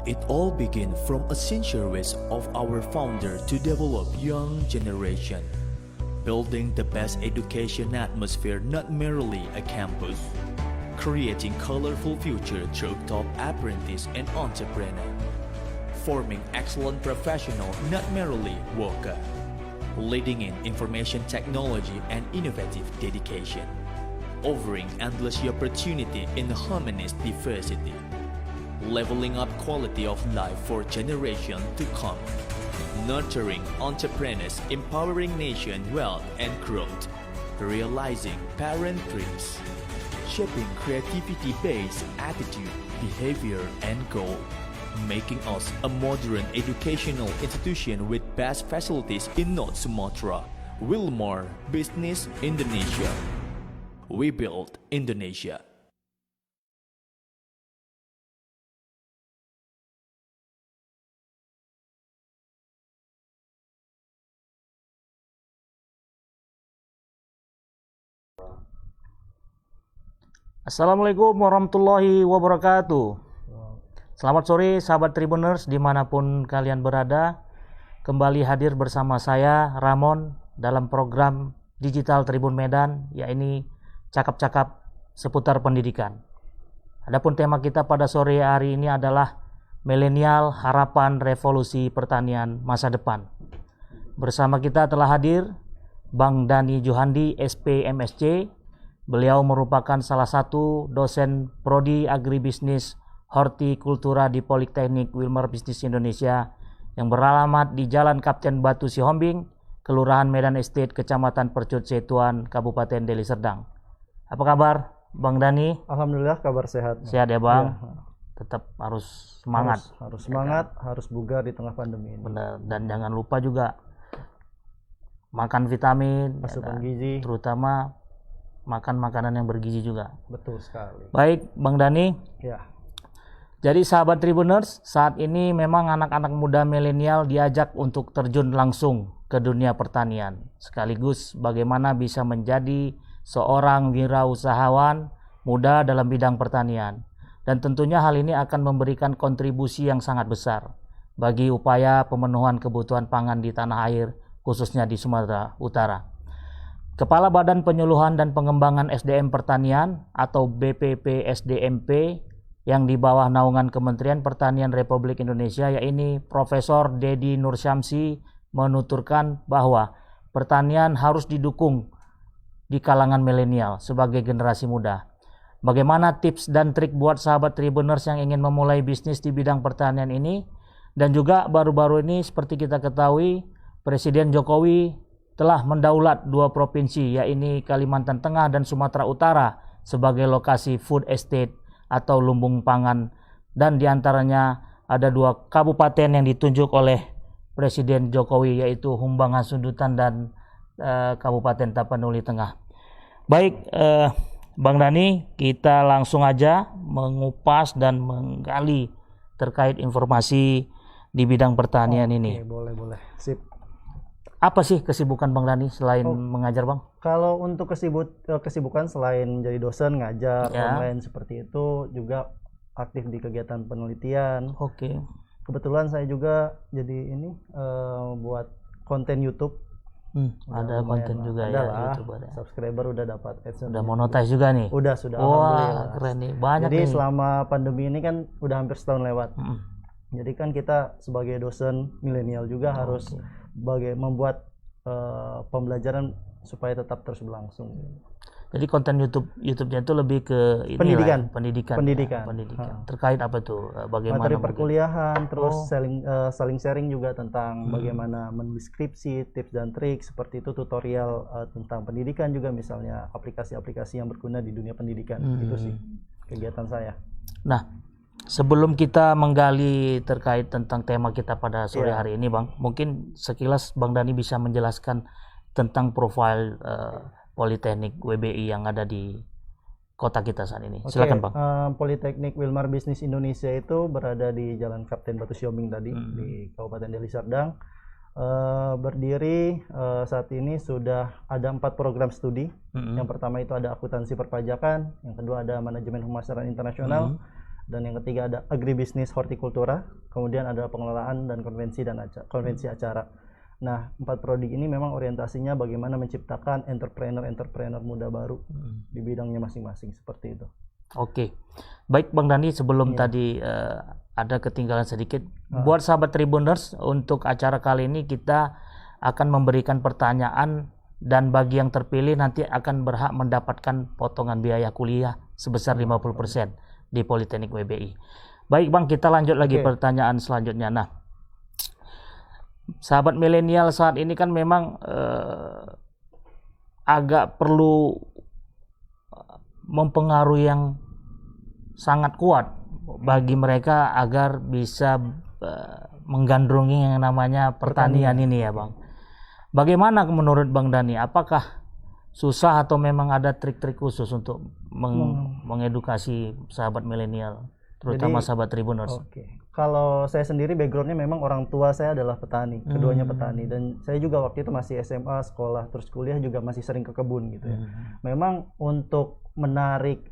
It all began from a sincere wish of our founder to develop young generation, building the best education atmosphere, not merely a campus, creating colorful future through top apprentice and entrepreneur, forming excellent professional, not merely worker, leading in information technology and innovative dedication, offering endless opportunity in harmonious diversity, leveling up quality of life for generation to come, nurturing entrepreneurs, empowering nation wealth and growth, realizing parent dreams, shaping creativity-based attitude, behavior and goal, making us a modern educational institution with best facilities in North Sumatra. Wilmar Business Indonesia. We build Indonesia. Assalamualaikum warahmatullahi wabarakatuh. Selamat sore sahabat Tribuners dimanapun kalian berada. Kembali hadir bersama saya Ramon dalam program Digital Tribun Medan, yaitu cakap-cakap seputar pendidikan. Adapun tema kita pada sore hari ini adalah Milenial Harapan Revolusi Pertanian Masa Depan. Bersama kita telah hadir Bang Dhani Juhandi, SP MSc. Beliau merupakan salah satu dosen Prodi Agribisnis Hortikultura di Politeknik Wilmar Bisnis Indonesia yang beralamat di Jalan Kapten Batu Sihombing, Kelurahan Medan Estate, Kecamatan Percut Setuan, Kabupaten Deli Serdang. Apa kabar Bang Dhani? Alhamdulillah kabar sehat. Sehat ya Bang? Ya. Tetap harus semangat. Harus semangat, harus bugar di tengah pandemi ini. Benar. Dan jangan lupa juga makan vitamin, asupan gizi, terutama makan makanan yang bergizi juga. Betul sekali. Baik, Bang Dhani. Ya. Jadi sahabat Tribuners, saat ini memang anak-anak muda milenial diajak untuk terjun langsung ke dunia pertanian. Sekaligus bagaimana bisa menjadi seorang wirausahawan muda dalam bidang pertanian. Dan tentunya hal ini akan memberikan kontribusi yang sangat besar bagi upaya pemenuhan kebutuhan pangan di tanah air, khususnya di Sumatera Utara. Kepala Badan Penyuluhan dan Pengembangan SDM Pertanian atau BPP SDMP yang di bawah naungan Kementerian Pertanian Republik Indonesia, yaitu Profesor Dedi Nursyamsi, menuturkan bahwa pertanian harus didukung di kalangan milenial sebagai generasi muda. Bagaimana tips dan trik buat sahabat Tribuners yang ingin memulai bisnis di bidang pertanian ini? Dan juga baru-baru ini seperti kita ketahui, Presiden Jokowi telah mendaulat dua provinsi, yaitu Kalimantan Tengah dan Sumatera Utara sebagai lokasi food estate atau lumbung pangan, dan diantaranya ada dua kabupaten yang ditunjuk oleh Presiden Jokowi, yaitu Humbang Hasundutan dan Kabupaten Tapanuli Tengah. Baik, Bang Dhani, kita langsung aja mengupas dan menggali terkait informasi di bidang pertanian ini. Boleh. Sip. Apa sih kesibukan Bang Dhani selain mengajar, Bang? Kalau untuk kesibukan selain jadi dosen, ngajar online seperti itu, juga aktif di kegiatan penelitian. Oke. Kebetulan saya juga jadi buat konten YouTube. Ada konten juga ya, YouTube ada. Subscriber udah dapat AdSense. Udah monetize juga nih? Sudah. Wah, keren nih. Banyak jadi nih. selama pandemi ini kan udah hampir setahun lewat. Jadi kan kita sebagai dosen milenial juga harus membuat pembelajaran supaya tetap terus berlangsung. Jadi konten YouTube-nya itu lebih ke pendidikan. Terkait apa tuh? Bagaimana materi perkuliahan, terus saling sharing juga tentang bagaimana menulis skripsi, tips dan trik seperti itu, tutorial tentang pendidikan juga, misalnya aplikasi-aplikasi yang berguna di dunia pendidikan. Itu sih kegiatan saya. Nah, sebelum kita menggali terkait tentang tema kita pada sore hari ini, Bang, mungkin sekilas Bang Dhani bisa menjelaskan tentang profil Politeknik WBI yang ada di kota kita saat ini. Silakan, Bang. Politeknik Wilmar Bisnis Indonesia itu berada di Jalan Kapten Batu Sihombing tadi, di Kabupaten Deli Serdang. Berdiri saat ini sudah ada 4 program studi. Yang pertama itu ada akuntansi perpajakan, yang kedua ada manajemen pemasaran internasional, Dan yang ketiga ada agribisnis hortikultura, kemudian ada pengelolaan dan konvensi acara. Nah, 4 prodi ini memang orientasinya bagaimana menciptakan entrepreneur muda baru di bidangnya masing-masing, seperti itu. Oke, baik Bang Dani, sebelum tadi ada ketinggalan sedikit, buat sahabat Tribuners, untuk acara kali ini kita akan memberikan pertanyaan, dan bagi yang terpilih nanti akan berhak mendapatkan potongan biaya kuliah sebesar 50% di Politeknik WBI. Baik Bang, kita lanjut lagi pertanyaan selanjutnya. Nah, sahabat milenial saat ini kan memang agak perlu mempengaruhi yang sangat kuat bagi mereka agar bisa menggandrungi yang namanya pertanian ini ya Bang. Bagaimana menurut Bang Dani? Apakah susah atau memang ada trik-trik khusus untuk mengedukasi sahabat milenial, terutama sahabat Tribuners? Oke. Kalau saya sendiri backgroundnya memang orang tua saya adalah petani, keduanya petani, dan saya juga waktu itu masih SMA, sekolah, terus kuliah juga masih sering ke kebun gitu ya. Memang untuk menarik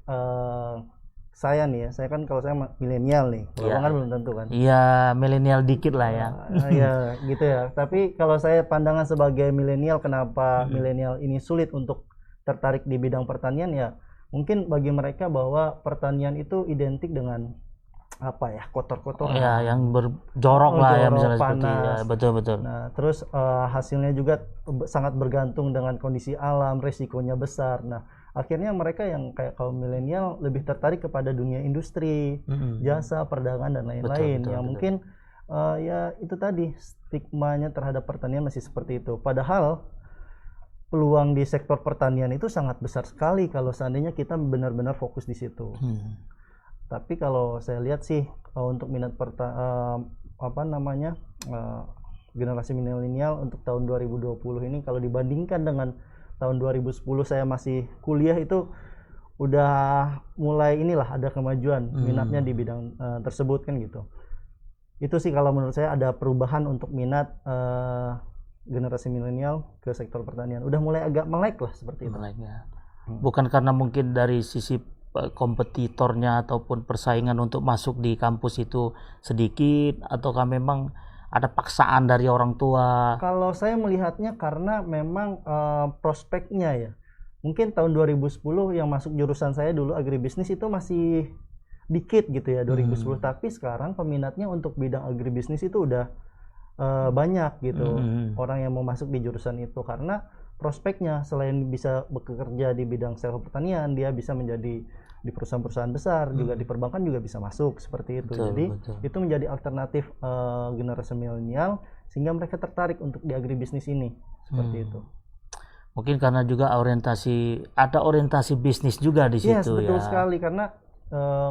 saya nih ya, saya kan kalau saya milenial nih, kalau kan belum tentu kan. Iya, milenial dikit lah ya. Iya, gitu ya. Tapi kalau saya pandangan sebagai milenial, kenapa milenial ini sulit untuk tertarik di bidang pertanian ya? Mungkin bagi mereka bahwa pertanian itu identik dengan apa ya, kotor-kotor. Ya, yang berjorok lah ya, misalnya panas. seperti ya, betul-betul. Nah, terus hasilnya juga sangat bergantung dengan kondisi alam, resikonya besar. Nah, akhirnya mereka yang kayak kaum milenial lebih tertarik kepada dunia industri, jasa, perdagangan dan lain-lain. Yang mungkin ya itu tadi, stigmanya terhadap pertanian masih seperti itu. Padahal peluang di sektor pertanian itu sangat besar sekali kalau seandainya kita benar-benar fokus di situ. Tapi kalau saya lihat sih untuk minat generasi milenial untuk tahun 2020 ini, kalau dibandingkan dengan tahun 2010 saya masih kuliah, itu udah mulai ada kemajuan minatnya di bidang tersebut kan gitu. Itu sih kalau menurut saya ada perubahan untuk minat generasi milenial ke sektor pertanian. Udah mulai agak melek lah seperti itu. Bukan karena mungkin dari sisi kompetitornya ataupun persaingan untuk masuk di kampus itu sedikit, ataukah memang ada paksaan dari orang tua? Kalau saya melihatnya karena memang prospeknya ya. Mungkin tahun 2010 yang masuk jurusan saya dulu agribisnis itu masih dikit gitu ya, 2010. Tapi sekarang peminatnya untuk bidang agribisnis itu udah banyak gitu. Orang yang mau masuk di jurusan itu karena prospeknya selain bisa bekerja di bidang sektor pertanian, dia bisa menjadi di perusahaan-perusahaan besar, juga di perbankan juga bisa masuk seperti itu. Jadi itu menjadi alternatif generasi milenial sehingga mereka tertarik untuk di agribisnis ini seperti itu. Mungkin karena juga ada orientasi bisnis juga di situ. Yes, betul sekali, karena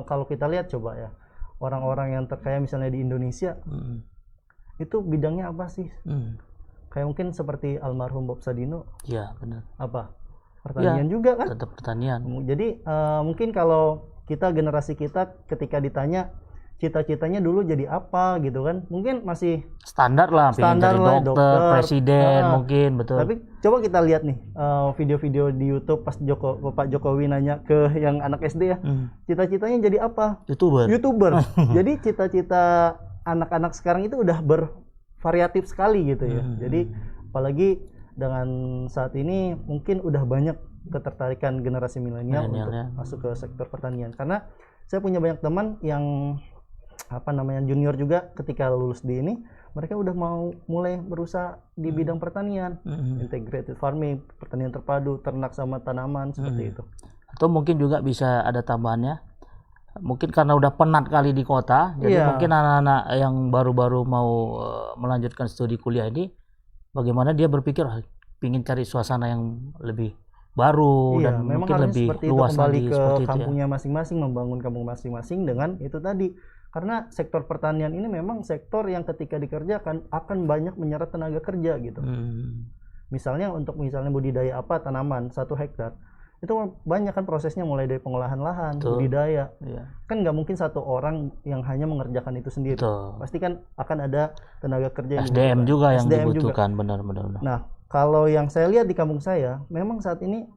kalau kita lihat coba ya, orang-orang yang terkaya misalnya di Indonesia itu bidangnya apa sih? Kayak mungkin seperti almarhum Bob Sadino. Iya, benar. Apa? Pertanian juga kan? Tetap pertanian. Jadi mungkin kalau generasi kita ketika ditanya cita-citanya dulu jadi apa gitu kan, mungkin masih standar lah, pengen jadi dokter, presiden mungkin, betul. Tapi coba kita lihat nih video-video di YouTube pas Pak Jokowi nanya ke yang anak SD ya, cita-citanya jadi apa? YouTuber. Jadi cita-cita anak-anak sekarang itu udah bervariatif sekali gitu ya. Jadi apalagi dengan saat ini mungkin udah banyak ketertarikan generasi milenial untuk masuk ke sektor pertanian, karena saya punya banyak teman yang junior juga, ketika lulus di ini mereka udah mau mulai berusaha di bidang pertanian, integrated farming, pertanian terpadu, ternak sama tanaman seperti itu. Atau mungkin juga bisa ada tambahannya, mungkin karena udah penat kali di kota, jadi mungkin anak-anak yang baru-baru mau melanjutkan studi kuliah ini, bagaimana dia berpikir ingin cari suasana yang lebih baru dan mungkin lebih luas lagi, kembali ke kampungnya masing-masing, membangun kampung masing-masing dengan itu tadi. Karena sektor pertanian ini memang sektor yang ketika dikerjakan akan banyak menyerap tenaga kerja gitu. Misalnya budidaya tanaman 1 hektar, itu banyak kan prosesnya, mulai dari pengolahan lahan, budidaya. Kan nggak mungkin satu orang yang hanya mengerjakan itu sendiri. Pasti kan akan ada tenaga kerja yang SDM juga yang dibutuhkan, benar-benar. Nah, kalau yang saya lihat di kampung saya, memang saat ini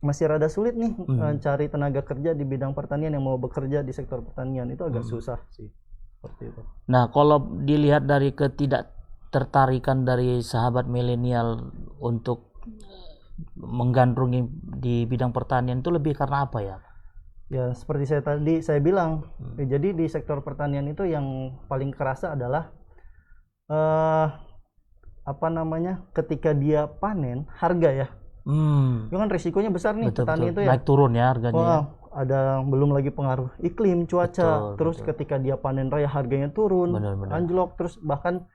masih rada sulit nih cari tenaga kerja di bidang pertanian yang mau bekerja di sektor pertanian, itu agak susah sih seperti itu. Nah, kalau dilihat dari ketidaktertarikan dari sahabat milenial untuk menggandrungi di bidang pertanian itu lebih karena apa ya? Ya seperti saya bilang, jadi di sektor pertanian itu yang paling kerasa adalah ketika dia panen harga ya. Itu kan risikonya besar nih, petani itu ya. Naik turun ya harganya. Wah, ada belum lagi pengaruh iklim, cuaca. Terus ketika dia panen raya harganya turun, anjlok, terus bahkan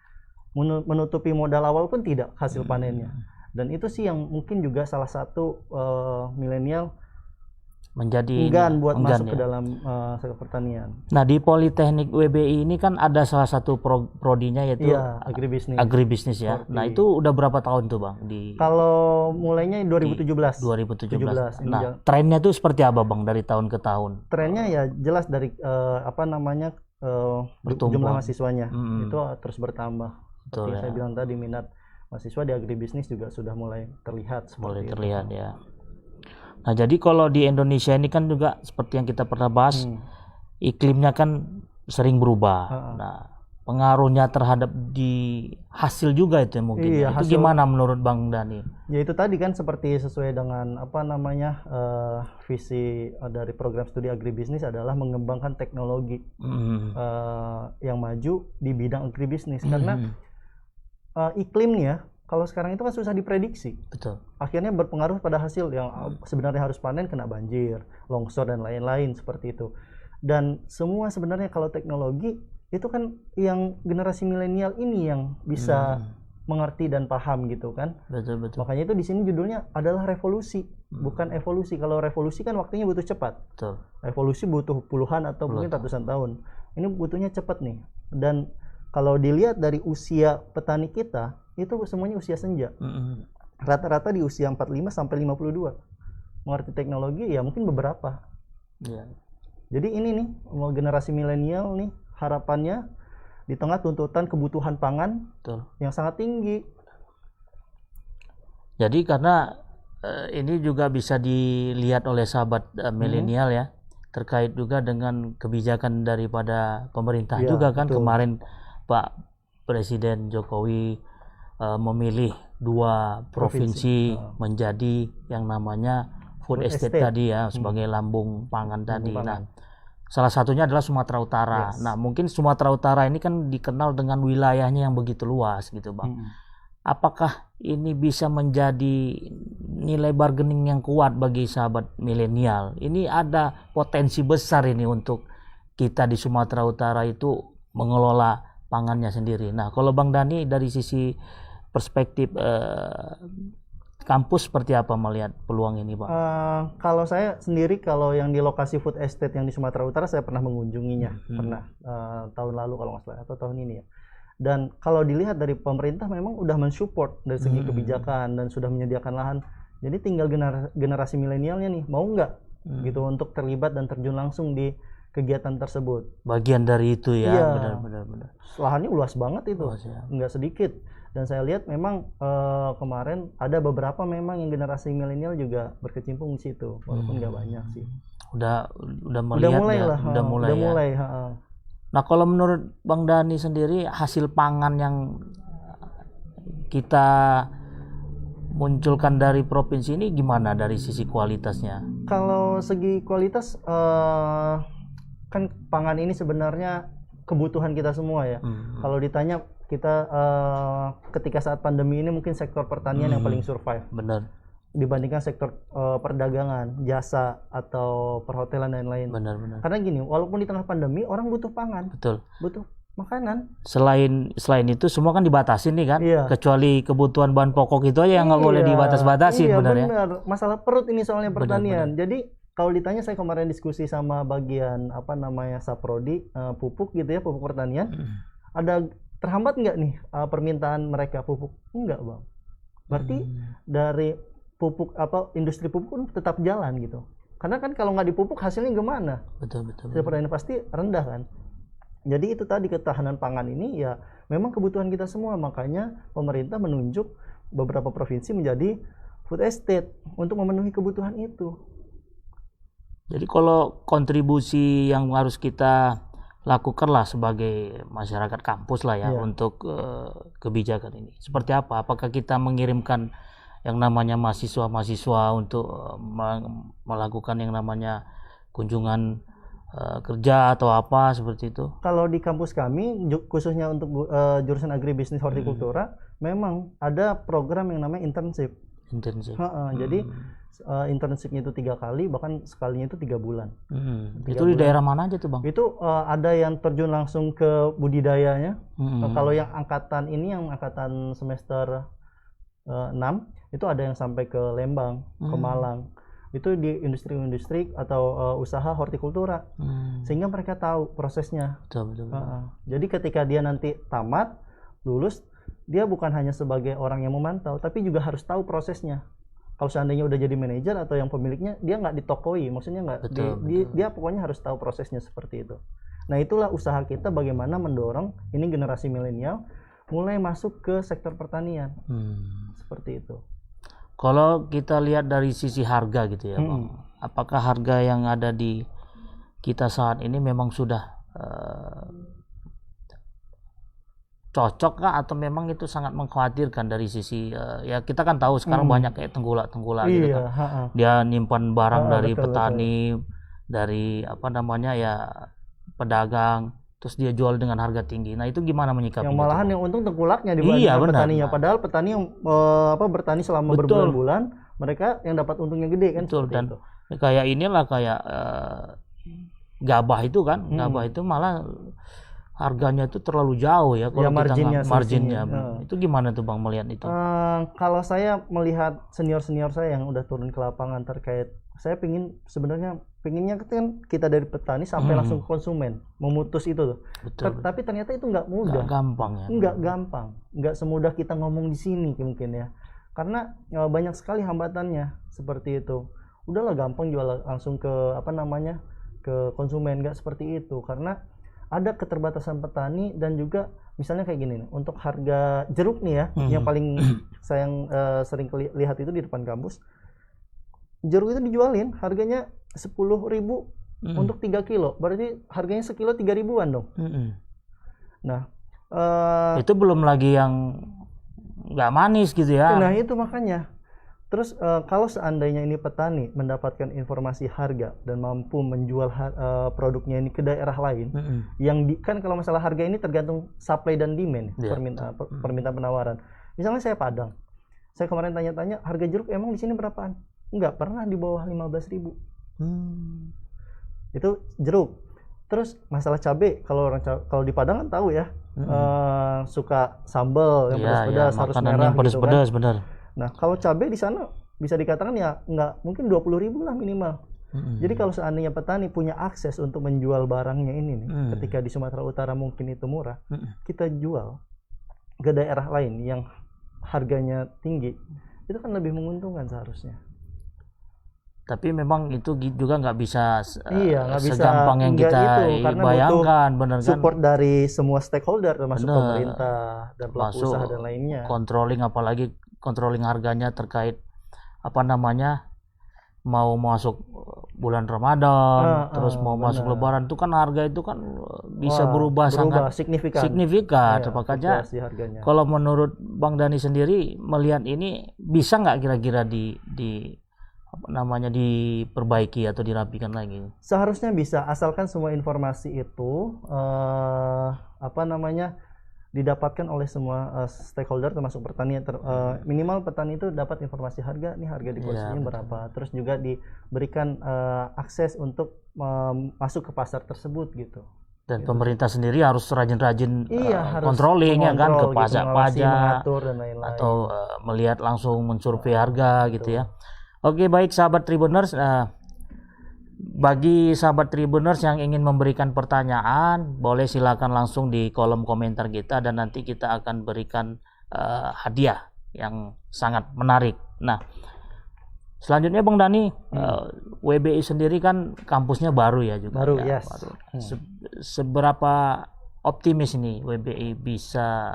menutupi modal awal pun tidak hasil panennya. Dan itu sih yang mungkin juga salah satu milenial menjadi enggan buat masuk ke dalam sektor pertanian. Nah, di Politeknik WBI ini kan ada salah satu prodinya yaitu agribisnis ya. Nah, itu udah berapa tahun tuh Bang? Kalau mulainya 2017. 2017. Nah, trennya tuh seperti apa Bang dari tahun ke tahun? Trennya ya jelas dari jumlah mahasiswanya itu terus bertambah. Seperti saya bilang tadi, minat mahasiswa di agribisnis juga sudah mulai terlihat ya. Nah, jadi kalau di Indonesia ini kan juga seperti yang kita pernah bahas, iklimnya kan sering berubah. Nah, pengaruhnya terhadap di hasil juga itu mungkin. Itu hasil, gimana menurut Bang Dhani? Ya itu tadi kan seperti sesuai dengan visi dari program studi agribisnis adalah mengembangkan teknologi yang maju di bidang agribisnis karena iklimnya kalau sekarang itu kan susah diprediksi. Betul. Akhirnya berpengaruh pada hasil yang sebenarnya harus panen kena banjir, longsor dan lain-lain seperti itu. Dan semua sebenarnya kalau teknologi itu kan yang generasi milenial ini yang bisa mengerti dan paham gitu kan. Betul. Makanya itu di sini judulnya adalah revolusi, bukan evolusi. Kalau revolusi kan waktunya butuh cepat. Betul. Evolusi butuh puluhan atau mungkin ratusan tahun. Ini butuhnya cepat nih. Dan kalau dilihat dari usia petani kita, itu semuanya usia senja. Rata-rata di usia 45 sampai 52. Mengerti teknologi ya mungkin beberapa. Jadi ini nih, generasi milenial nih harapannya di tengah tuntutan kebutuhan pangan yang sangat tinggi. Jadi karena ini juga bisa dilihat oleh sahabat milenial ya, terkait juga dengan kebijakan daripada pemerintah juga kan. Kemarin Pak Presiden Jokowi memilih 2 provinsi menjadi yang namanya food estate tadi ya, sebagai lambung pangan tadi. Nah, salah satunya adalah Sumatera Utara. Nah, mungkin Sumatera Utara ini kan dikenal dengan wilayahnya yang begitu luas gitu Bang. Apakah ini bisa menjadi nilai bargaining yang kuat bagi sahabat milenial? Ini ada potensi besar ini untuk kita di Sumatera Utara itu mengelola pangannya sendiri. Nah, kalau Bang Dhani dari sisi perspektif kampus seperti apa melihat peluang ini, Pak? Kalau saya sendiri, kalau yang di lokasi food estate yang di Sumatera Utara, saya pernah mengunjunginya, pernah tahun lalu kalau nggak salah, atau tahun ini ya. Dan kalau dilihat dari pemerintah memang udah mensupport dari segi kebijakan dan sudah menyediakan lahan. Jadi tinggal generasi milenialnya nih mau nggak gitu untuk terlibat dan terjun langsung di kegiatan tersebut. Bagian dari itu ya, benar. Lahannya luas banget itu, nggak sedikit. Dan saya lihat memang kemarin ada beberapa memang yang generasi milenial juga berkecimpung di situ, walaupun nggak banyak sih. Udah melihat udah mulai. Nah, kalau menurut Bang Dhani sendiri, hasil pangan yang kita munculkan dari provinsi ini gimana dari sisi kualitasnya? Kalau segi kualitas kan pangan ini sebenarnya kebutuhan kita semua ya. Kalau ditanya kita ketika saat pandemi ini mungkin sektor pertanian yang paling survive. Benar. Dibandingkan sektor perdagangan, jasa atau perhotelan dan lain-lain. Benar. Karena gini, walaupun di tengah pandemi orang butuh pangan. Betul. Butuh makanan. Selain itu semua kan dibatasin nih kan. Kecuali kebutuhan bahan pokok itu aja yang nggak boleh dibatas-batasin benar ya. Masalah perut ini soalnya pertanian. Jadi kalau ditanya, saya kemarin diskusi sama bagian Saprodi pupuk gitu ya, pupuk pertanian. Ada terhambat nggak nih permintaan mereka pupuk? Enggak, Bang. Berarti dari pupuk industri pupuk pun tetap jalan gitu. Karena kan kalau nggak dipupuk hasilnya gimana? Betul. Pertanian pasti rendah kan. Jadi itu tadi, ketahanan pangan ini ya memang kebutuhan kita semua. Makanya pemerintah menunjuk beberapa provinsi menjadi food estate untuk memenuhi kebutuhan itu. Jadi kalau kontribusi yang harus kita lakukan lah sebagai masyarakat kampus lah ya Iya. untuk kebijakan ini. Seperti apa? Apakah kita mengirimkan yang namanya mahasiswa-mahasiswa untuk melakukan yang namanya kunjungan kerja atau apa seperti itu? Kalau di kampus kami khususnya untuk jurusan agribisnis hortikultura memang ada program yang namanya internship. Intensif. Jadi internshipnya itu 3 kali, bahkan sekalinya itu 3 bulan. Itu di daerah mana aja tuh Bang? Itu ada yang terjun langsung ke budidayanya. Kalau yang angkatan ini, yang angkatan semester 6 itu ada yang sampai ke Lembang, ke Malang. Itu di industri-industri atau usaha hortikultura, sehingga mereka tahu prosesnya. Betul. Jadi ketika dia nanti tamat, lulus, dia bukan hanya sebagai orang yang memantau, tapi juga harus tahu prosesnya. Kalau seandainya udah jadi manajer atau yang pemiliknya, dia nggak ditokoi, maksudnya nggak, dia pokoknya harus tahu prosesnya seperti itu. Nah itulah usaha kita bagaimana mendorong ini generasi milenial mulai masuk ke sektor pertanian, seperti itu. Kalau kita lihat dari sisi harga gitu ya Bang, apakah harga yang ada di kita saat ini memang sudah cocok kah, atau memang itu sangat mengkhawatirkan dari sisi ya kita kan tahu sekarang banyak kayak tenggulak gitu kan, dia nyimpan barang dari petani, dari apa namanya ya pedagang, terus dia jual dengan harga tinggi. Nah itu gimana menyikapi Yang itu, malahan Bang? yang untung tengkulaknya dibandingkan petaninya. Padahal petani yang bertani selama berbulan-bulan, mereka yang dapat untungnya gede kan. Betul. Dan itu. Kayak inilah kayak gabah itu kan, gabah itu malah harganya itu terlalu jauh ya kalau marginnya, kita marginnya. Itu gimana tuh Bang melihat itu? Kalau saya melihat senior-senior saya yang udah turun ke lapangan terkait, saya pinginnya kan kita dari petani sampai langsung ke konsumen, memutus itu. Betul. Tapi ternyata itu nggak mudah. Nggak gampang ya. Nggak gampang, nggak semudah kita ngomong di sini mungkin ya. Karena banyak sekali hambatannya seperti itu. Udahlah gampang jual langsung ke ke konsumen, nggak seperti itu. Karena ada keterbatasan petani, dan juga misalnya kayak gini nih, untuk harga jeruk nih ya, yang paling saya sering lihat itu di depan kampus, jeruk itu dijualin harganya 10.000 untuk 3 kilo, berarti harganya sekilo 3.000-an dong. Nah itu belum lagi yang nggak manis gitu ya. Nah itu makanya. Terus kalau seandainya ini petani mendapatkan informasi harga dan mampu menjual produknya ini ke daerah lain, yang kan kalau masalah harga ini tergantung supply dan demand, permintaan penawaran. Misalnya saya Padang, saya kemarin tanya-tanya harga jeruk emang di sini berapaan? Nggak pernah di bawah 15.000. Itu jeruk. Terus masalah cabai, kalau di Padang kan tahu ya, suka sambal yang pedas-pedas, harus merah gitu kan. Benar. Nah, kalau cabai di sana bisa dikatakan ya nggak mungkin 20.000 lah minimal. Jadi kalau seandainya petani punya akses untuk menjual barangnya ini nih, ketika di Sumatera Utara mungkin itu murah, kita jual ke daerah lain yang harganya tinggi, itu kan lebih menguntungkan seharusnya. Tapi memang itu juga nggak bisa nggak bisa segampang yang kita bayangkan, benar kan? Support dari semua stakeholder termasuk pemerintah dan pelaku usaha dan lainnya. Apalagi controlling harganya terkait mau masuk bulan Ramadan, terus mau masuk Lebaran, itu kan harga itu kan bisa berubah sangat signifikan. Makanya kalau menurut Bang Dani sendiri melihat ini bisa nggak kira-kira diperbaiki atau dirapikan lagi? Seharusnya bisa, asalkan semua informasi itu didapatkan oleh semua stakeholder termasuk petani. Minimal petani itu dapat informasi harga, nih harga di posisinya berapa, terus juga diberikan akses untuk masuk ke pasar tersebut gitu. Dan pemerintah sendiri harus rajin-rajin controlling ya kan, ke pajak-pajak atau melihat langsung mensurvei harga gitu ya. Oke, baik sahabat Tribuners, bagi sahabat Tribuners yang ingin memberikan pertanyaan, boleh silakan langsung di kolom komentar kita, dan nanti kita akan berikan hadiah yang sangat menarik. Nah, selanjutnya Bang Dani, WBI sendiri kan kampusnya baru ya juga. Baru. Seberapa optimis ini WBI bisa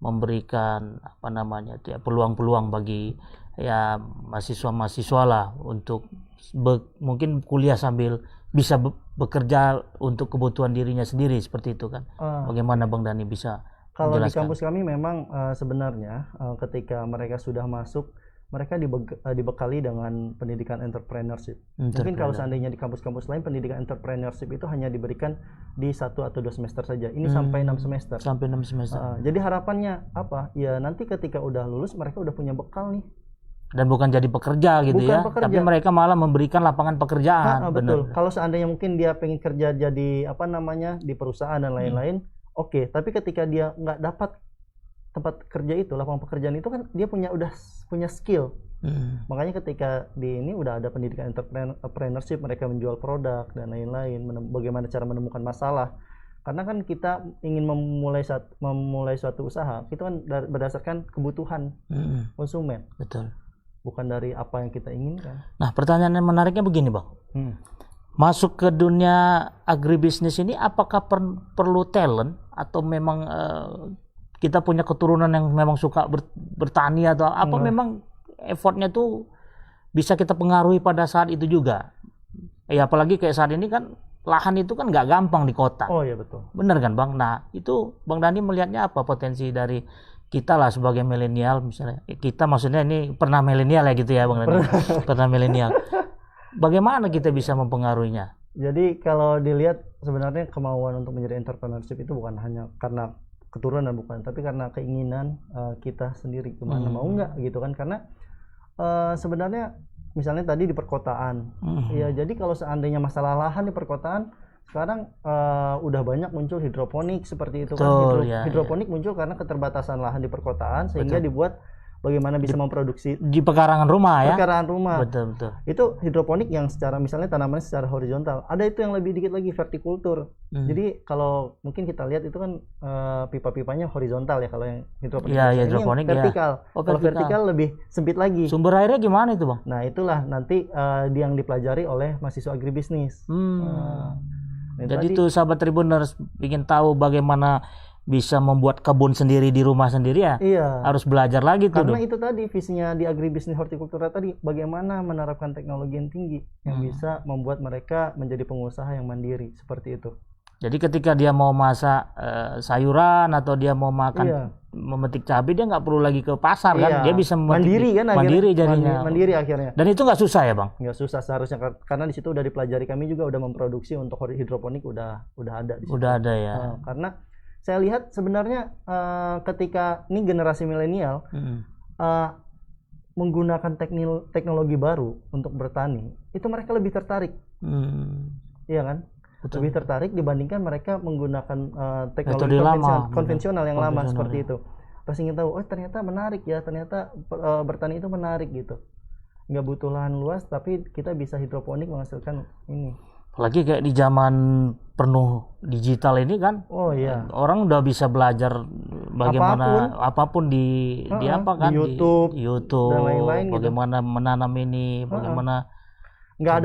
memberikan apa namanya itu ya, peluang-peluang bagi ya mahasiswa-mahasiswa lah untuk mungkin kuliah sambil bisa bekerja untuk kebutuhan dirinya sendiri seperti itu kan. Bagaimana Bang Dhani bisa Kalau di menjelaskan? kampus kami memang sebenarnya ketika mereka sudah masuk, mereka dibekali dengan pendidikan entrepreneurship. Mungkin kalau seandainya di kampus-kampus lain pendidikan entrepreneurship itu hanya diberikan di 1 atau 2 semester saja. Ini sampai 6 semester. Sampai 6 semester. Jadi harapannya apa? Ya nanti ketika udah lulus mereka udah punya bekal nih. Dan bukan jadi pekerja gitu Bukan ya, pekerja. tapi mereka malah memberikan lapangan pekerjaan. Betul. Kalau seandainya mungkin dia pengen kerja jadi apa namanya di perusahaan dan lain-lain, oke. Tapi ketika dia nggak dapat tempat kerja itu, lapangan pekerjaan itu kan dia udah punya skill. Makanya ketika di ini udah ada pendidikan entrepreneurship, mereka menjual produk dan lain-lain, bagaimana cara menemukan masalah. Karena kan kita ingin memulai suatu usaha, itu kan berdasarkan kebutuhan konsumen. Betul. Bukan dari apa yang kita inginkan. Nah, pertanyaan yang menariknya begini, Bang. Masuk ke dunia agribisnis ini apakah perlu talent atau memang kita punya keturunan yang memang suka bertani atau apa memang effortnya tuh bisa kita pengaruhi pada saat itu juga? Ya apalagi kayak saat ini kan lahan itu kan nggak gampang di kota. Oh iya betul. Bener kan Bang? Nah itu Bang Dhani melihatnya apa potensi dari kita lah sebagai milenial misalnya. Kita maksudnya ini pernah milenial ya gitu ya Bang Dhani? Pernah milenial. Bagaimana kita bisa mempengaruhinya? Jadi kalau dilihat sebenarnya kemauan untuk menjadi entrepreneurship itu bukan hanya karena keturunan bukan, tapi karena keinginan kita sendiri gimana mau nggak gitu kan, karena sebenarnya misalnya tadi di perkotaan ya, jadi kalau seandainya masalah lahan di perkotaan sekarang udah banyak muncul hidroponik seperti itu. Betul, kan hidroponik muncul karena keterbatasan lahan di perkotaan sehingga dibuat bagaimana bisa memproduksi di pekarangan rumah ya. Pekarangan rumah. Betul. Itu hidroponik yang secara misalnya tanamannya secara horizontal. Ada itu yang lebih dikit lagi vertikultur. Jadi kalau mungkin kita lihat itu kan pipa-pipanya horizontal ya kalau yang hidroponik. Iya, ini hidroponik yang vertikal. Ya. Oh, kalau vertikal lebih sempit lagi. Sumber airnya gimana itu, Bang? Nah, itulah nanti yang dipelajari oleh mahasiswa agribisnis. Jadi itu sahabat Tribuners ingin tahu bagaimana bisa membuat kebun sendiri di rumah sendiri ya, harus belajar lagi tuh. Karena itu tadi visinya di agribisnis hortikultura tadi, bagaimana menerapkan teknologi yang tinggi yang bisa membuat mereka menjadi pengusaha yang mandiri seperti itu. Jadi ketika dia mau masak sayuran atau dia mau makan memetik cabai, dia nggak perlu lagi ke pasar kan, dia bisa mandiri kan, mandiri jadinya. Mandiri akhirnya. Dan itu nggak susah ya Bang? Nggak susah seharusnya, karena di situ udah dipelajari, kami juga udah memproduksi untuk hidroponik udah ada di situ. Udah ada ya. Karena saya lihat sebenarnya ketika ini generasi milenial menggunakan teknologi baru untuk bertani, itu mereka lebih tertarik, iya kan? Betul. Lebih tertarik dibandingkan mereka menggunakan teknologi konvensional yang lama seperti itu. Pas ingin tahu, oh ternyata menarik ya, ternyata bertani itu menarik gitu. Nggak butuh lahan luas, tapi kita bisa hidroponik menghasilkan ini. Apalagi kayak di zaman penuh digital ini kan, orang udah bisa belajar bagaimana apapun di apa kan, di YouTube dan lain-lain bagaimana menanam ini, bagaimana nggak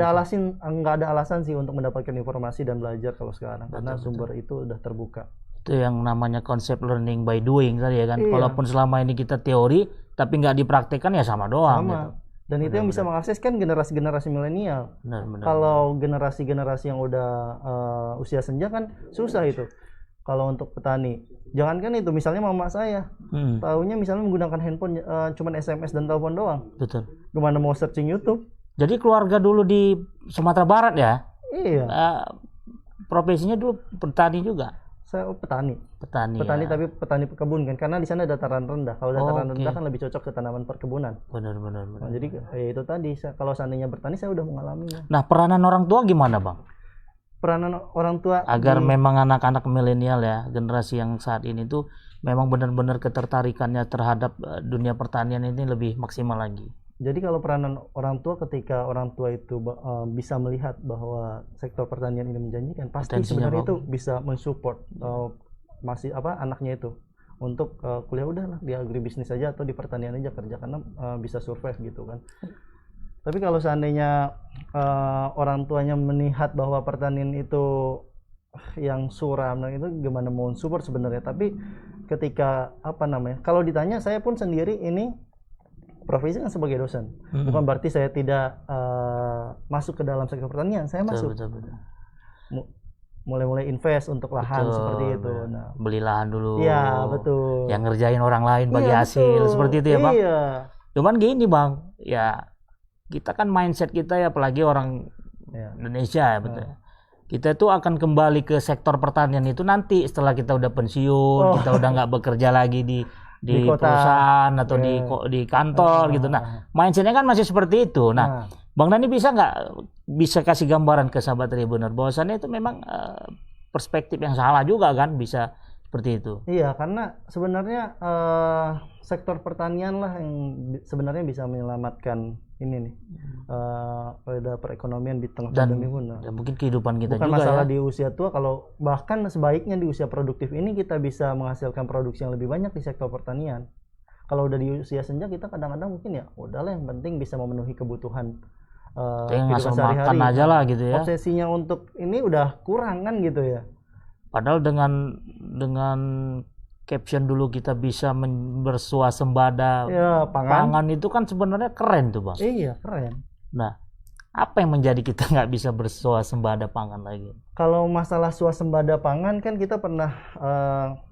ada alasan sih untuk mendapatkan informasi dan belajar kalau sekarang, karena sumber itu udah terbuka. Itu yang namanya konsep learning by doing tadi ya kan. Walaupun selama ini kita teori tapi nggak dipraktekkan ya sama doang. Gitu. Dan itu yang bisa mengakses kan generasi-generasi milenial. Kalau generasi-generasi yang udah usia senja kan susah itu. Kalau untuk petani, jangankan itu, misalnya mama saya, tahunya misalnya menggunakan handphone cuman SMS dan telepon doang. Betul. Gimana mau searching YouTube? Jadi keluarga dulu di Sumatera Barat ya? Iya. Profesinya dulu petani juga. Saya petani ya. Tapi petani kebun kan, karena di sana dataran rendah. Kalau dataran rendah kan lebih cocok ke tanaman perkebunan. Benar. Nah, jadi itu tadi, kalau seandainya bertani saya udah mengalaminya. Nah, peranan orang tua gimana Bang? Peranan orang tua agar memang anak-anak milenial ya, generasi yang saat ini tuh memang benar-benar ketertarikannya terhadap dunia pertanian ini lebih maksimal lagi. Jadi kalau peranan orang tua, ketika orang tua itu bisa melihat bahwa sektor pertanian ini menjanjikan, pasti sebenarnya itu bisa mensupport anaknya itu untuk kuliah udahlah di agribisnis aja atau di pertanian aja kerja, karena bisa survive gitu kan. Tapi kalau seandainya orang tuanya melihat bahwa pertanian itu yang suram, nah itu gimana mau support sebenarnya. Tapi ketika kalau ditanya, saya pun sendiri ini profesi kan sebagai dosen, bukan berarti saya tidak masuk ke dalam sektor pertanian. Saya masuk, mulai invest untuk lahan seperti itu. Nah, beli lahan dulu. Iya, betul. Yang ngerjain orang lain bagi hasil seperti itu ya, Bang. Iya. Cuman gini, Bang, ya kita kan mindset kita ya, apalagi orang Indonesia ya, betul. Kita tuh akan kembali ke sektor pertanian itu nanti setelah kita udah pensiun, kita udah nggak bekerja lagi di perusahaan atau di kantor gitu. Nah, mindsetnya kan masih seperti itu. Nah, Bang Dhani bisa kasih gambaran ke sahabat Tribunner bahwasannya itu memang perspektif yang salah juga kan, bisa seperti itu. Iya, karena sebenarnya sektor pertanian lah yang sebenarnya bisa menyelamatkan ini nih roda perekonomian di tengah pandemi pun. Ya mungkin kehidupan kita bukan juga masalah ya. Di usia tua, kalau bahkan sebaiknya di usia produktif ini kita bisa menghasilkan produksi yang lebih banyak di sektor pertanian. Kalau udah di usia senja, kita kadang-kadang mungkin ya udahlah, yang penting bisa memenuhi kebutuhan ngasal makan aja lah gitu ya. Obsesinya untuk ini udah kurang kan gitu ya. Padahal dengan caption dulu kita bisa bersuasembada pangan itu kan sebenarnya keren tuh, Bang. Iya, keren. Nah, apa yang menjadi kita nggak bisa bersuasembada pangan lagi? Kalau masalah suasembada pangan kan kita pernah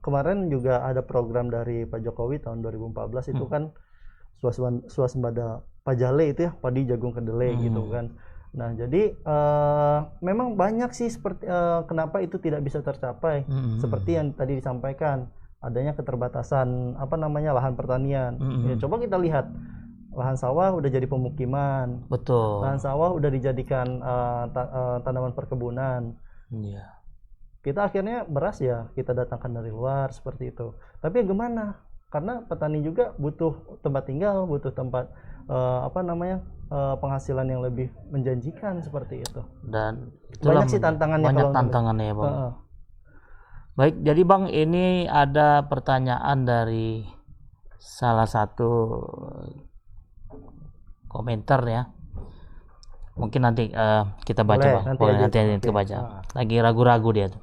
kemarin juga ada program dari Pak Jokowi tahun 2014 itu kan suasembada pajale itu ya, padi, jagung, kedelai gitu kan. Nah, jadi memang banyak sih seperti kenapa itu tidak bisa tercapai, seperti yang tadi disampaikan, adanya keterbatasan lahan pertanian. Ya, coba kita lihat, lahan sawah udah jadi pemukiman. Betul. Lahan sawah udah dijadikan tanaman perkebunan. Iya. Kita akhirnya beras ya kita datangkan dari luar seperti itu. Tapi ya gimana? Karena petani juga butuh tempat tinggal, butuh tempat penghasilan yang lebih menjanjikan seperti itu. Dan banyak sih tantangannya. Banyak tantangannya ya, Bang. Baik, jadi Bang, ini ada pertanyaan dari salah satu komentar ya. Mungkin nanti kita baca, Bang. Nanti kita baca. Lagi ragu-ragu dia tuh.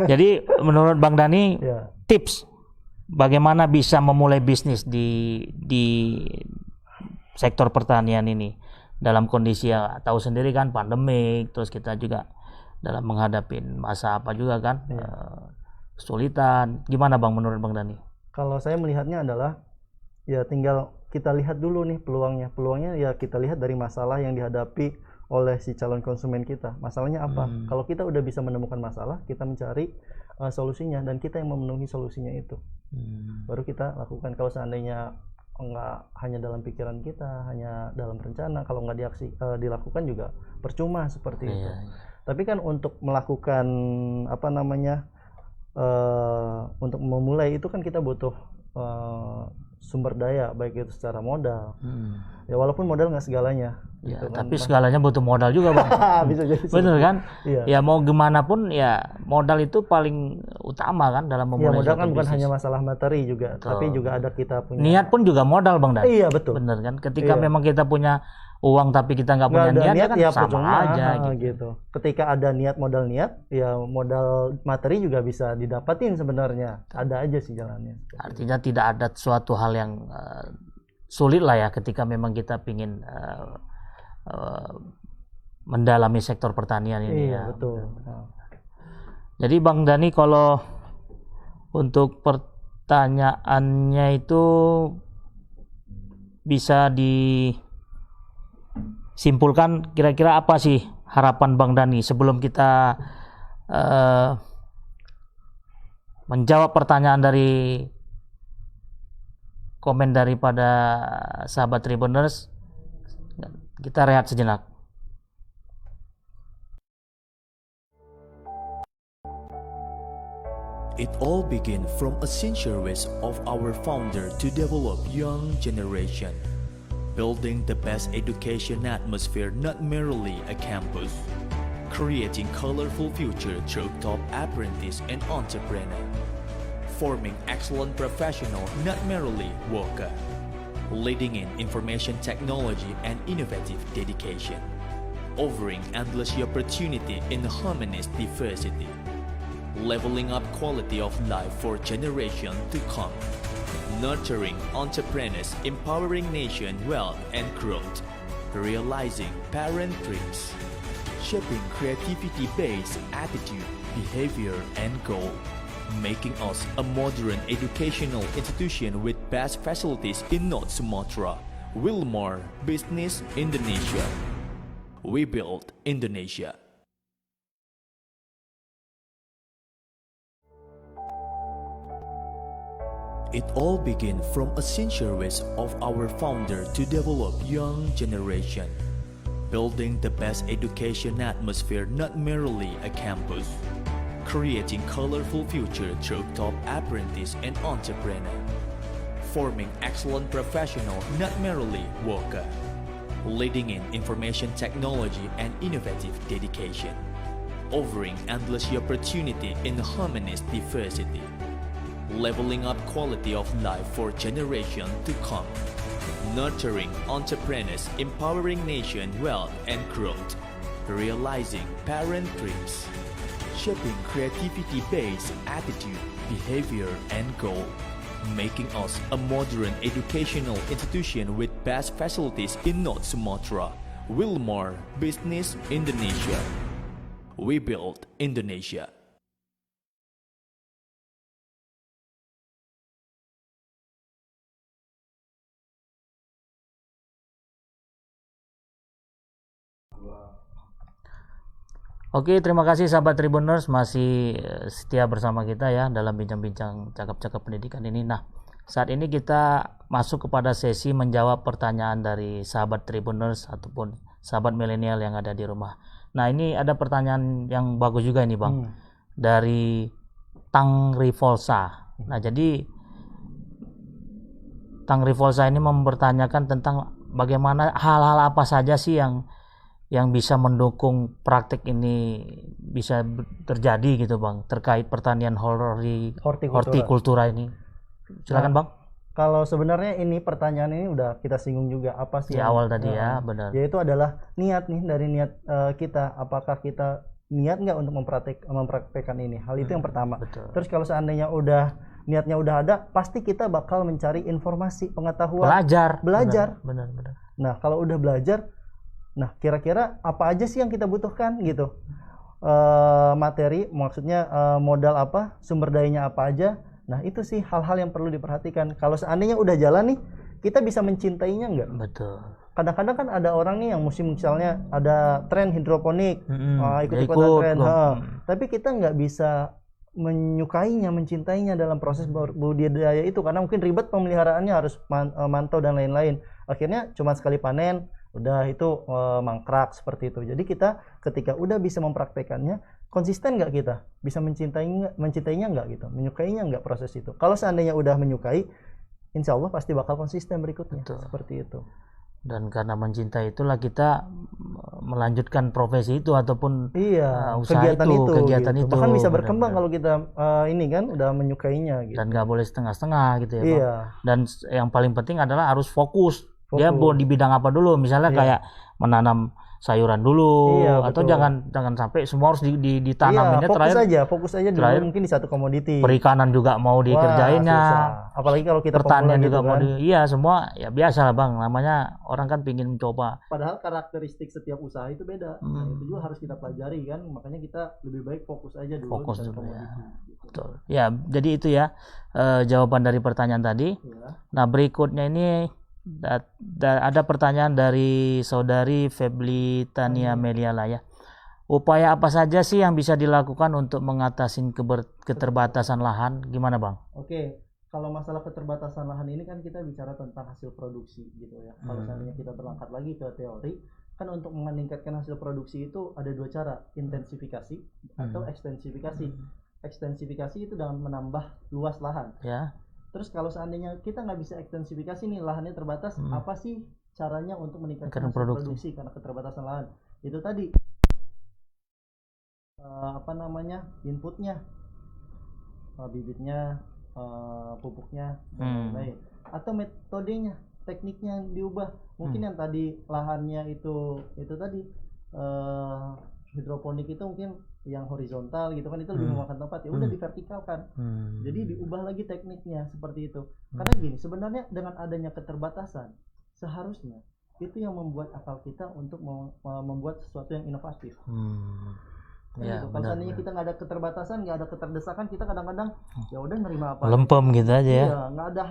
Jadi menurut Bang Dhani, tips bagaimana bisa memulai bisnis di sektor pertanian ini dalam kondisi ya tahu sendiri kan, pandemik, terus kita juga dalam menghadapi masa apa juga kan, kesulitan. Gimana Bang menurut Bang Dhani? Kalau saya melihatnya adalah ya tinggal kita lihat dulu nih peluangnya. Peluangnya ya kita lihat dari masalah yang dihadapi oleh si calon konsumen kita. Masalahnya apa? Kalau kita udah bisa menemukan masalah, kita mencari solusinya dan kita yang memenuhi solusinya itu. Baru kita lakukan. Kalau seandainya enggak hanya dalam pikiran kita, hanya dalam rencana, kalau enggak dilakukan juga percuma seperti itu. Tapi kan untuk melakukan untuk memulai itu kan kita butuh sumber daya, baik itu secara modal. Ya walaupun modal nggak segalanya. Ya, gitu tapi segalanya butuh modal juga, Bang. Bisa jadi. Bener kan? Iya. Ya mau gimana pun ya modal itu paling utama kan dalam memulai. Ya modal kan bukan bisnis. hanya masalah materi juga, tapi juga ada kita punya niat pun juga modal, Bang Dhani. Iya, betul. Bener kan? Ketika memang kita punya uang tapi kita nggak punya niat kan ya sama aja gitu. Ketika ada niat, modal niat, ya modal materi juga bisa didapatin sebenarnya. Ada aja sih jalannya. Artinya tidak ada suatu hal yang sulit lah ya ketika memang kita pingin mendalami sektor pertanian ini. Iya, betul. Jadi Bang Dhani, kalau untuk pertanyaannya itu bisa disimpulkan kira-kira apa sih harapan Bang Dhani sebelum kita menjawab pertanyaan dari komen daripada sahabat Tribuners. Kita rehat sejenak. It all began from a sincere wish of our founder to develop young generation, building the best education atmosphere, not merely a campus, creating colorful future through top apprentice and entrepreneur, forming excellent professional, not merely worker, leading in information technology and innovative dedication, offering endless opportunity in harmonious diversity, leveling up quality of life for generations to come, nurturing entrepreneurs, empowering nation wealth and growth, realizing parent dreams, shaping creativity-based attitude, behavior, and goal, making us a modern educational institution with best facilities in North Sumatra. Wilmar Business Indonesia. We build Indonesia. It all began from a sincere wish of our founder to develop young generation, building the best education atmosphere, not merely a campus, creating colorful future through top apprentice and entrepreneur, forming excellent professional, not merely worker, leading in information technology and innovative dedication, offering endless opportunity in harmonious diversity, leveling up quality of life for generations to come, nurturing entrepreneurs, empowering nation wealth and growth, realizing parent dreams, shaping creativity-based attitude, behavior, and goal, making us a modern educational institution with best facilities in North Sumatra. Wilmar Business Indonesia. We build Indonesia. Oke, terima kasih sahabat Tribuners masih setia bersama kita ya dalam bincang-bincang cakap-cakap pendidikan ini. Nah, saat ini kita masuk kepada sesi menjawab pertanyaan dari sahabat Tribuners ataupun sahabat milenial yang ada di rumah. Nah, ini ada pertanyaan yang bagus juga ini, Bang. Dari Tang Rivolsa. Nah, jadi Tang Rivolsa ini mempertanyakan tentang bagaimana hal-hal apa saja sih yang bisa mendukung praktik ini bisa terjadi gitu, Bang, terkait pertanian hortikultura ini. Silakan, Bang. Kalau sebenarnya ini pertanyaan ini udah kita singgung juga apa sih di awal tadi ya, benar. Yaitu adalah niat nih, dari niat kita, apakah kita niat nggak untuk mempraktekkan ini. Hal itu yang pertama. Betul. Terus kalau seandainya niatnya udah ada, pasti kita bakal mencari informasi, pengetahuan, belajar. Benar. Nah, kalau udah belajar, nah kira-kira apa aja sih yang kita butuhkan gitu, materi, maksudnya modal apa, sumber dayanya apa aja. Nah, itu sih hal-hal yang perlu diperhatikan. Kalau seandainya udah jalan nih, kita bisa mencintainya nggak? Betul. Kadang-kadang kan ada orang nih yang misalnya ada tren hidroponik, ikut-ikutan tren, tapi kita nggak bisa menyukainya, mencintainya dalam proses budidaya itu, karena mungkin ribet pemeliharaannya, harus mantau dan lain-lain. Akhirnya cuma sekali panen, udah itu mangkrak seperti itu. Jadi kita ketika udah bisa mempraktekannya, konsisten nggak kita? Bisa mencintainya nggak gitu? Menyukainya nggak proses itu? Kalau seandainya udah menyukai, insya Allah pasti bakal konsisten berikutnya. Betul. Seperti itu. Dan karena mencintai itulah kita melanjutkan profesi itu ataupun usaha kegiatan itu. Bahkan bisa berkembang kalau kita ini kan udah menyukainya gitu. Dan nggak boleh setengah-setengah gitu ya, Bang. Iya. Dan yang paling penting adalah harus fokus. Dia mau di bidang apa dulu, misalnya kayak menanam sayuran dulu, atau jangan sampai semua harus ditanaminnya. Fokus aja dulu, mungkin di satu komoditi. Perikanan juga mau dikerjainnya, apalagi kalau kita pertanian juga gitu mau kan. semua ya biasa lah, Bang, namanya orang kan pingin mencoba. Padahal karakteristik setiap usaha itu beda. Nah, itu juga harus kita pelajari kan, makanya kita lebih baik fokus aja dulu di satu komoditi. Betul. Ya, jadi itu ya jawaban dari pertanyaan tadi. Nah, berikutnya ini ada pertanyaan dari saudari Febli Tania Meliala ya. Upaya apa saja sih yang bisa dilakukan untuk mengatasi keterbatasan lahan? Gimana, Bang? Oke, kalau masalah keterbatasan lahan ini kan kita bicara tentang hasil produksi gitu ya. Kalau seandainya kita berangkat lagi ke teori, kan untuk meningkatkan hasil produksi itu ada dua cara, intensifikasi atau ekstensifikasi. Ekstensifikasi itu dengan menambah luas lahan. Ya. Terus kalau seandainya kita nggak bisa ekstensifikasi nih, lahannya terbatas, apa sih caranya untuk meningkatkan produksi karena keterbatasan lahan? Itu tadi inputnya, bibitnya, pupuknya, dan lain-lain. Atau metodenya, tekniknya yang diubah. Mungkin yang tadi lahannya itu tadi hidroponik itu mungkin yang horizontal gitu kan, itu lebih memakan tempat, ya udah divertikalkan. Jadi diubah lagi tekniknya seperti itu. Karena gini, sebenarnya dengan adanya keterbatasan, seharusnya itu yang membuat akal kita untuk membuat sesuatu yang inovatif. Ya, Kalau seandainya kita nggak ada keterbatasan, nggak ada keterdesakan, kita kadang-kadang ya udah nerima apa. lempem gitu aja ya. Iya, nggak ada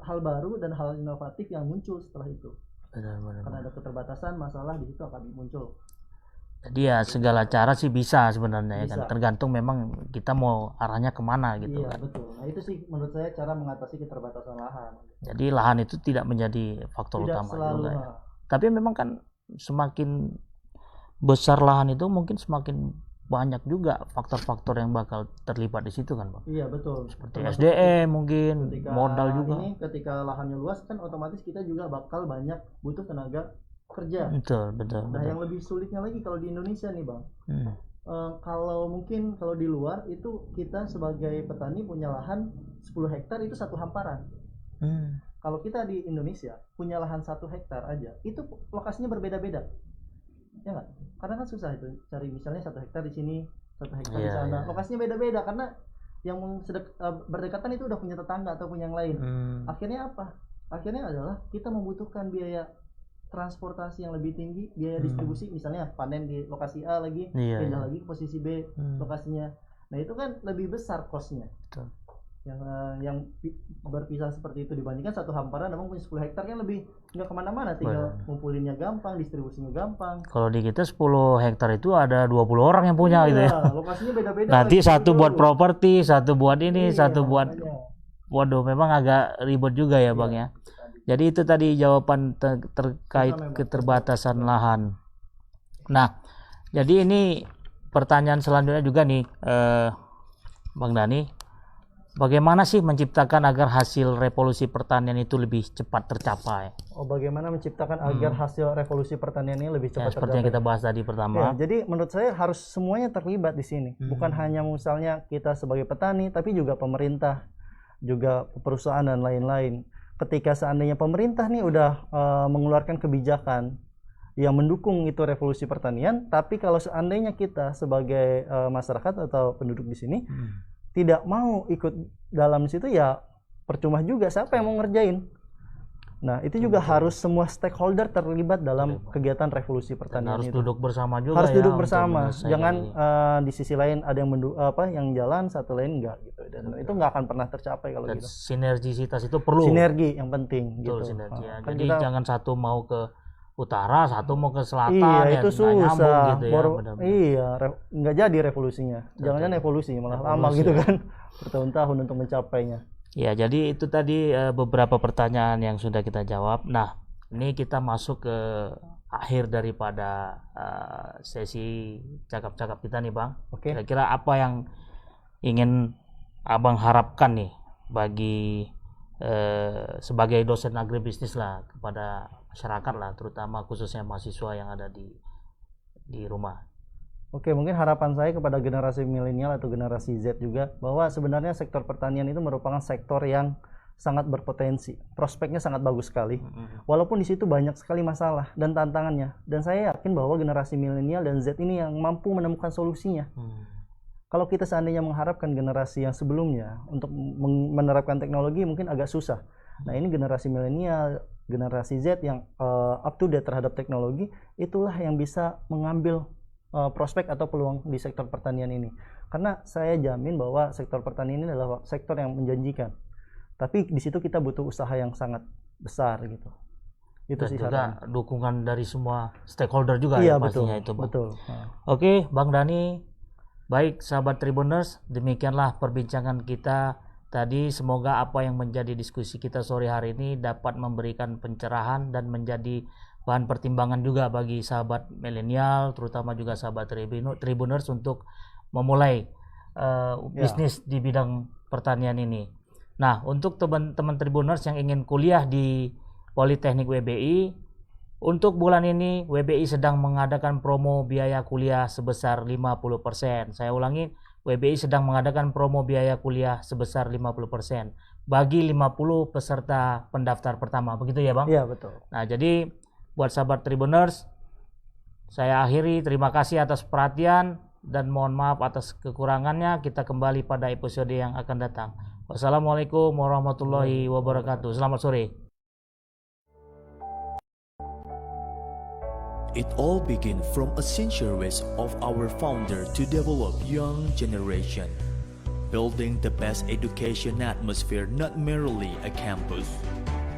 hal baru dan hal inovatif yang muncul setelah itu. Benar. Karena ada keterbatasan, masalah di situ akan muncul. Jadi ya segala cara sih bisa sebenarnya ya kan, Bisa. tergantung memang kita mau arahnya kemana gitu Iya, kan. betul. Nah itu sih menurut saya cara mengatasi keterbatasan lahan. Jadi lahan itu tidak menjadi faktor Tidak utama selalu. juga ya. Tapi memang kan semakin besar lahan itu mungkin semakin banyak juga faktor-faktor yang bakal terlibat di situ kan, Bang. Iya, betul. Seperti Termasuk SDM mungkin, ketika modal juga. ketika lahannya luas kan otomatis kita juga bakal banyak butuh tenaga kerja. Betul. Nah, yang lebih sulitnya lagi kalau di Indonesia nih, Bang. Hmm. Kalau mungkin kalau di luar itu kita sebagai petani punya lahan 10 hektar itu satu hamparan. Kalau kita di Indonesia punya lahan 1 hektar aja, itu lokasinya berbeda-beda. Ya nggak? Karena kan susah itu cari misalnya 1 hektar di sini, 1 hektar di sana. Lokasinya beda-beda karena yang berdekatan itu udah punya tetangga atau punya yang lain. Akhirnya apa? Akhirnya adalah kita membutuhkan biaya transportasi yang lebih tinggi, biaya distribusi, misalnya panen di lokasi A lagi, pindah lagi ke posisi B lokasinya. Nah itu kan lebih besar cost-nya. Yang berpisah seperti itu dibandingkan satu hamparan memang punya 10 hektar kan lebih nggak kemana-mana, tinggal ngumpulinnya gampang, distribusinya gampang. Kalau di kita 10 hektar itu ada 20 orang yang punya gitu ya. Lokasinya beda-beda. Nanti satu buat properti, satu buat ini, Iya, satu buat makanya. waduh, memang agak ribet juga ya, Bang ya. Jadi itu tadi jawaban terkait keterbatasan lahan. Nah, jadi ini pertanyaan selanjutnya juga nih, Bang Dhani. Bagaimana sih menciptakan agar hasil revolusi pertanian itu lebih cepat tercapai? Bagaimana menciptakan agar hasil revolusi pertanian ini lebih cepat Seperti yang kita bahas tadi pertama. jadi menurut saya harus semuanya terlibat di sini. Bukan hanya misalnya kita sebagai petani, tapi juga pemerintah, juga perusahaan dan lain-lain. Ketika seandainya pemerintah nih udah mengeluarkan kebijakan yang mendukung itu revolusi pertanian, tapi kalau seandainya kita sebagai masyarakat atau penduduk di sini tidak mau ikut dalam situ, ya percuma juga, siapa yang mau ngerjain. Nah itu juga harus semua stakeholder terlibat dalam kegiatan revolusi pertanian. Harus itu duduk bersama juga. harus ya, duduk bersama, untuk jangan di sisi lain ada yang jalan, satu lain enggak gitu, dan itu nggak akan pernah tercapai kalau gitu. Sinergisitas itu perlu. Sinergi yang penting. Betul, gitu. sinergi ya. Kan Jadi jangan satu mau ke utara, satu mau ke selatan. Iya, ya, itu nggak nyambung susah. gitu ya, benar-benar. Iya, nggak jadi revolusinya. Jangan-jangan evolusi malah lama gitu kan, bertahun-tahun untuk mencapainya. Ya, jadi itu tadi beberapa pertanyaan yang sudah kita jawab. Nah, ini kita masuk ke akhir daripada sesi cakap-cakap kita nih, Bang. Oke. Kira-kira apa yang ingin Abang harapkan nih bagi sebagai dosen agribisnis lah kepada masyarakat lah, terutama khususnya mahasiswa yang ada di rumah. Oke, mungkin harapan saya kepada generasi milenial atau generasi Z juga, bahwa sebenarnya sektor pertanian itu merupakan sektor yang sangat berpotensi, prospeknya sangat bagus sekali. Walaupun di situ banyak sekali masalah dan tantangannya, dan saya yakin bahwa generasi milenial dan Z ini yang mampu menemukan solusinya. Kalau kita seandainya mengharapkan generasi yang sebelumnya untuk menerapkan teknologi mungkin agak susah. Nah ini generasi milenial, generasi Z yang up to date terhadap teknologi, itulah yang bisa mengambil prospek atau peluang di sektor pertanian ini. Karena saya jamin bahwa sektor pertanian ini adalah sektor yang menjanjikan. Tapi di situ kita butuh usaha yang sangat besar gitu. Itu sih juga dukungan dari semua stakeholder juga iya, ya pastinya betul, itu, Bang. Betul. Oke, Bang Dhani. Baik, sahabat Tribuners, demikianlah perbincangan kita tadi. Semoga apa yang menjadi diskusi kita sore hari ini dapat memberikan pencerahan dan menjadi bahan pertimbangan juga bagi sahabat milenial, terutama juga sahabat Tribuners untuk memulai bisnis di bidang pertanian ini. Nah, untuk teman-teman Tribuners yang ingin kuliah di Politeknik WBI, untuk bulan ini WBI sedang mengadakan promo biaya kuliah sebesar 50%. Saya ulangi, WBI sedang mengadakan promo biaya kuliah sebesar 50% bagi 50 peserta pendaftar pertama. Begitu ya, Bang? Iya, betul. Nah, jadi buat sahabat Tribuners, Saya akhiri, terima kasih atas perhatian dan mohon maaf atas kekurangannya. Kita kembali pada episode yang akan datang. Wassalamualaikum warahmatullahi wabarakatuh. Selamat sore. It all began from a sincere wish of our founder to develop young generation, building the best education atmosphere, not merely a campus,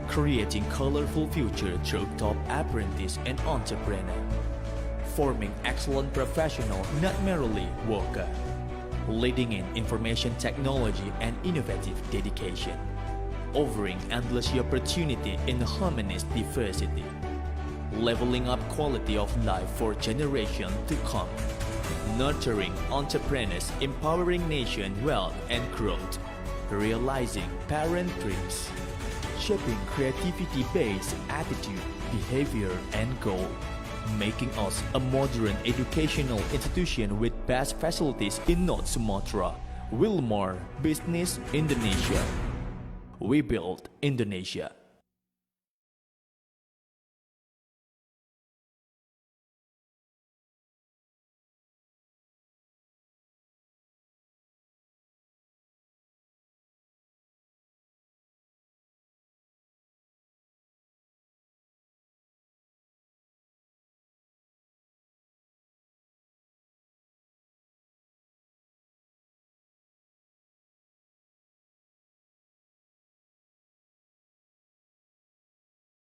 creating colorful future through top apprentice and entrepreneur, forming excellent professional, not merely worker, leading in information technology and innovative dedication, offering endless opportunity in harmonious diversity, leveling up quality of life for generations to come, nurturing entrepreneurs, empowering nation wealth and growth, realizing parent dreams, shaping creativity-based attitude, behavior, and goal, making us a modern educational institution with best facilities in North Sumatra, Wilmar Business Indonesia. We build Indonesia.